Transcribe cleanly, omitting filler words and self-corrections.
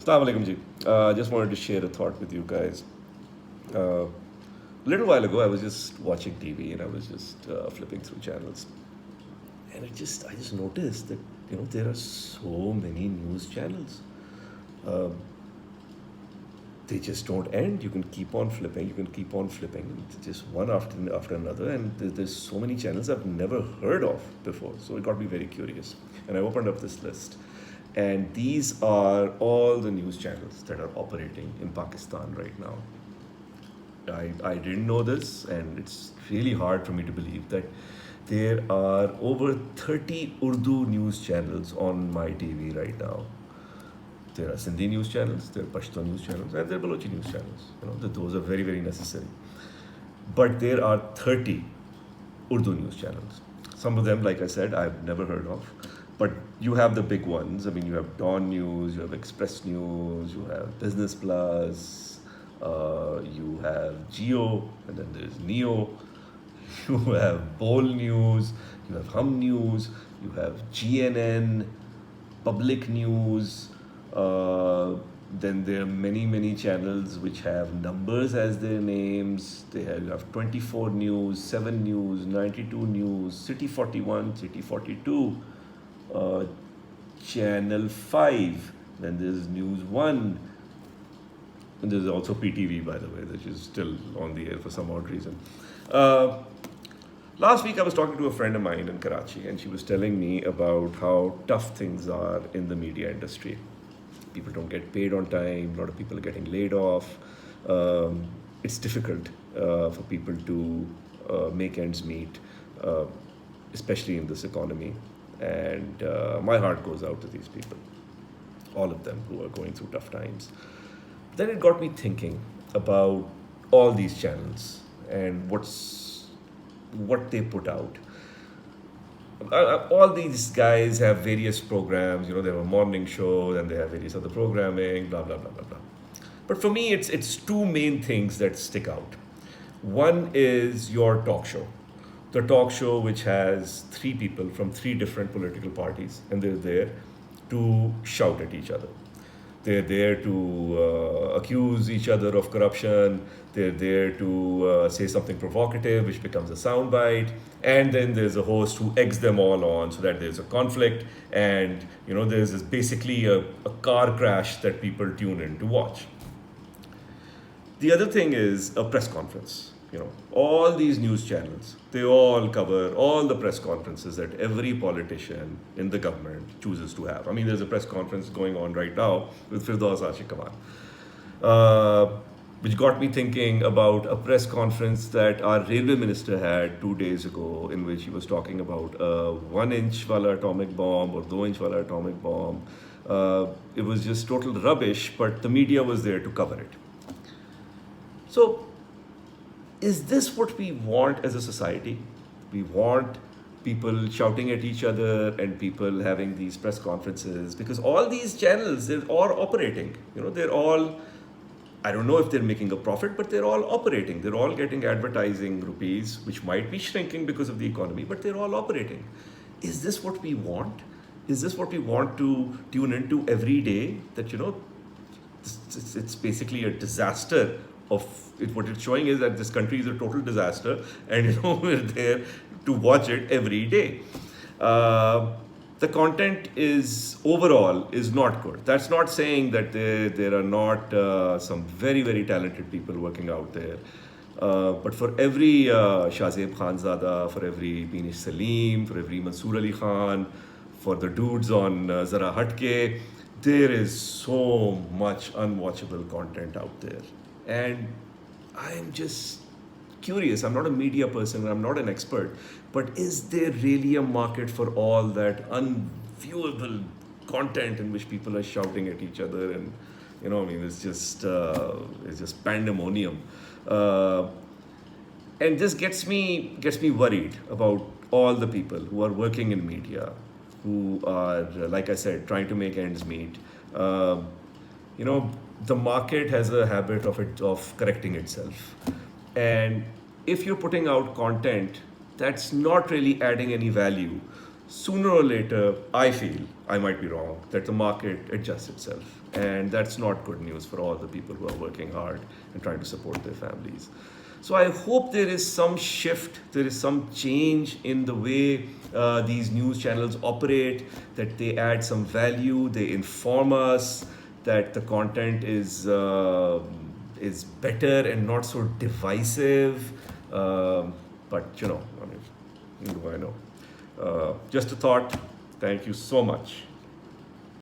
Assalamu alaikum ji. Just wanted to share a thought with you guys. A little while ago, I was just watching TV and I was just flipping through channels, and I just noticed that there are so many news channels. Uh, they just don't end. You can keep on flipping. You can keep on flipping, just one after another. And there's so many channels I've never heard of before. So it got me very curious, and I opened up this list. And these are all the news channels that are operating in Pakistan right now. I didn't know this, and it's really hard for me to believe that there are over 30 Urdu news channels on my TV right now. There are Sindhi news channels, there are Pashto news channels, and there are Balochi news channels. Those are very, very necessary. But there are 30 Urdu news channels. Some of them, like I said, I've never heard of. But you have the big ones. I mean, you have Dawn News, you have Express News, you have Business Plus, you have Geo, and then there's Neo. You have Bowl News, you have Hum News, you have GNN, Public News. Then there are many, many channels which have numbers as their names. You have 24 News, 7 News, 92 News, City 41, City 42, Channel 5. Then there's News 1. And there's also PTV, by the way, which is still on the air for some odd reason. Uh, Last week, I was talking to a friend of mine in Karachi, and she was telling me about how tough things are in the media industry. People don't get paid on time, a lot of people are getting laid off. It's difficult for people to make ends meet, uh, especially in this economy. And my heart goes out to these people, all of them who are going through tough times. Then it got me thinking about all these channels and what they put out. All these guys have various programs. They have a morning show, and they have various other programming, blah blah blah blah blah. But for me, it's two main things that stick out. One is your talk show, the talk show which has three people from three different political parties, and they're there to shout at each other. They're there to accuse each other of corruption. They're there to say something provocative, which becomes a soundbite. And then there's a host who eggs them all on so that there's a conflict. And, there's basically a car crash that people tune in to watch. The other thing is a press conference. All these news channels, they all cover all the press conferences that every politician in the government chooses to have. I mean, there's a press conference going on right now with Firdaus Ashik Kamal, which got me thinking about a press conference that our railway minister had 2 days ago, in which he was talking about a 1 inch wala atomic bomb or 2 inch wala atomic bomb. It was just total rubbish, but the media was there to cover it. So, is this what we want as a society? We want people shouting at each other and people having these press conferences, because all these channels, they're all operating. They're all, I don't know if they're making a profit, but they're all operating. They're all getting advertising rupees, which might be shrinking because of the economy, but they're all operating. Is this what we want? Is this what we want to tune into every day? That, it's basically a disaster of it. What it's showing is that this country is a total disaster, and we're there to watch it every day. The content is overall is not good. That's not saying that there are not some very, very talented people working out there. But for every Shahzeb Khanzada, for every Binish Salim, for every Mansoor Ali Khan, for the dudes on Zara Hatke, there is so much unwatchable content out there. And I'm just curious. I'm not a media person, I'm not an expert, but is there really a market for all that unviewable content in which people are shouting at each other? And it's just pandemonium. And this gets me worried about all the people who are working in media, who are, like I said, trying to make ends meet. The market has a habit of correcting itself, and if you're putting out content that's not really adding any value, sooner or later, I feel, I might be wrong, that the market adjusts itself. And that's not good news for all the people who are working hard and trying to support their families. So I hope there is some shift, there is some change in the way these news channels operate, that they add some value, they inform us, that the content is better and not so divisive. But I mean, who do I know? Just a thought. Thank you so much.